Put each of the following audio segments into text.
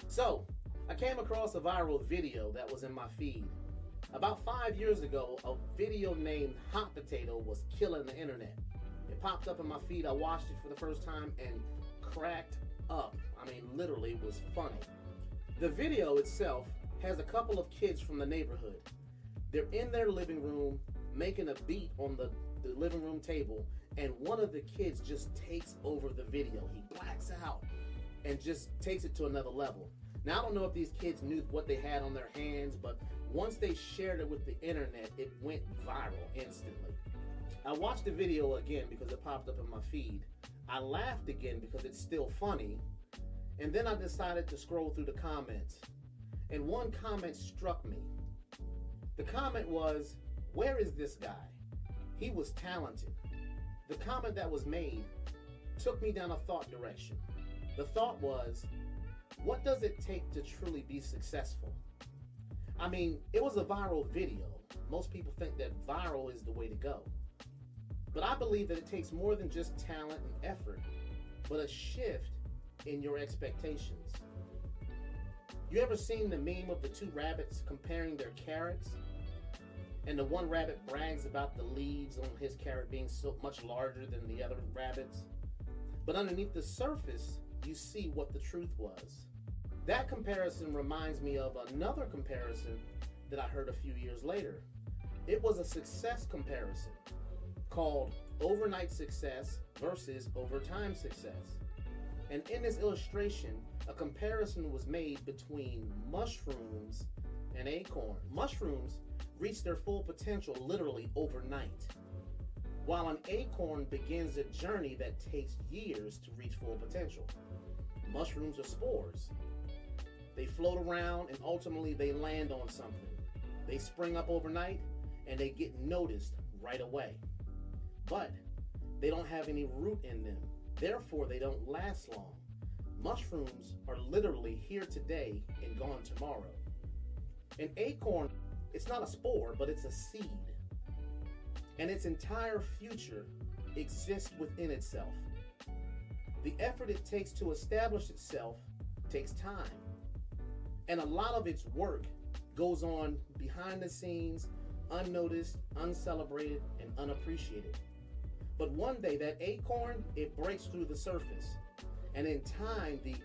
So, I came across a viral video that was in my feed. About 5 years ago, a video named Hot Potato was killing the internet. It popped up in my feed, I watched it for the first time and cracked up. I mean, literally, it was funny. The video itself has a couple of kids from the neighborhood. They're in their living room making a beat on the living room table, and one of the kids just takes over the video. He blacks out and just takes it to another level. Now, I don't know if these kids knew what they had on their hands, but once they shared it with the internet, it went viral instantly. I watched the video again because it popped up in my feed. I laughed again because it's still funny. And then I decided to scroll through the comments. And one comment struck me. The comment was, "Where is this guy? He was talented." The comment that was made took me down a thought direction. The thought was, what does it take to truly be successful? I mean, it was a viral video. Most people think that viral is the way to go. But I believe that it takes more than just talent and effort, but a shift in your expectations. You ever seen the meme of the two rabbits comparing their carrots? And the one rabbit brags about the leaves on his carrot being so much larger than the other rabbits. But underneath the surface, you see what the truth was. That comparison reminds me of another comparison that I heard a few years later. It was a success comparison called overnight success versus overtime success. And in this illustration, a comparison was made between mushrooms and acorn. Mushrooms reach their full potential literally overnight, while an acorn begins a journey that takes years to reach full potential. Mushrooms are spores. They float around and ultimately they land on something. They spring up overnight and they get noticed right away. But they don't have any root in them. Therefore, they don't last long. Mushrooms are literally here today and gone tomorrow. An acorn, it's not a spore, but it's a seed. And its entire future exists within itself. The effort it takes to establish itself takes time. And a lot of its work goes on behind the scenes, unnoticed, uncelebrated, and unappreciated. But one day that acorn, it breaks through the surface. And in time, the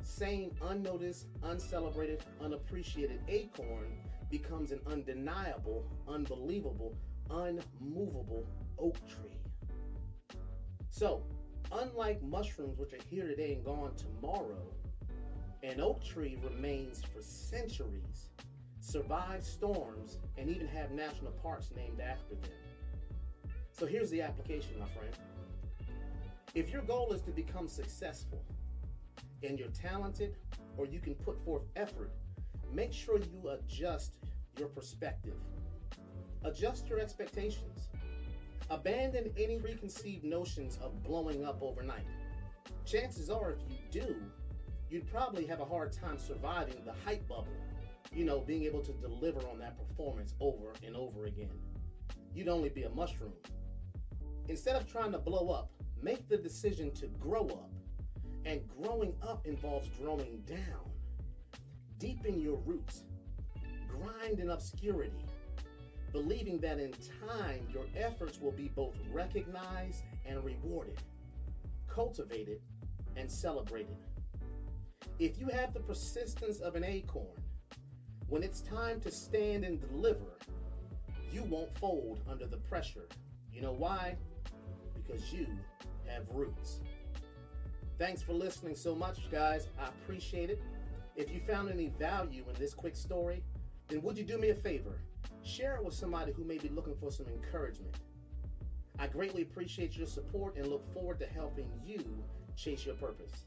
same unnoticed, uncelebrated, unappreciated acorn becomes an undeniable, unbelievable, unmovable oak tree. So, unlike mushrooms, which are here today and gone tomorrow, an oak tree remains for centuries, survives storms, and even have national parks named after them. So here's the application, my friend. If your goal is to become successful and you're talented or you can put forth effort, make sure you adjust your perspective. Adjust your expectations. Abandon any preconceived notions of blowing up overnight. Chances are, if you do, you'd probably have a hard time surviving the hype bubble, being able to deliver on that performance over and over again. You'd only be a mushroom. Instead of trying to blow up, make the decision to grow up. And growing up involves growing down. Deepen your roots. Grind in obscurity. Believing that in time, your efforts will be both recognized and rewarded, cultivated and celebrated. If you have the persistence of an acorn, when it's time to stand and deliver, you won't fold under the pressure. You know why? Because you have roots. Thanks for listening so much, guys. I appreciate it. If you found any value in this quick story, then would you do me a favor? Share it with somebody who may be looking for some encouragement. I greatly appreciate your support and look forward to helping you chase your purpose.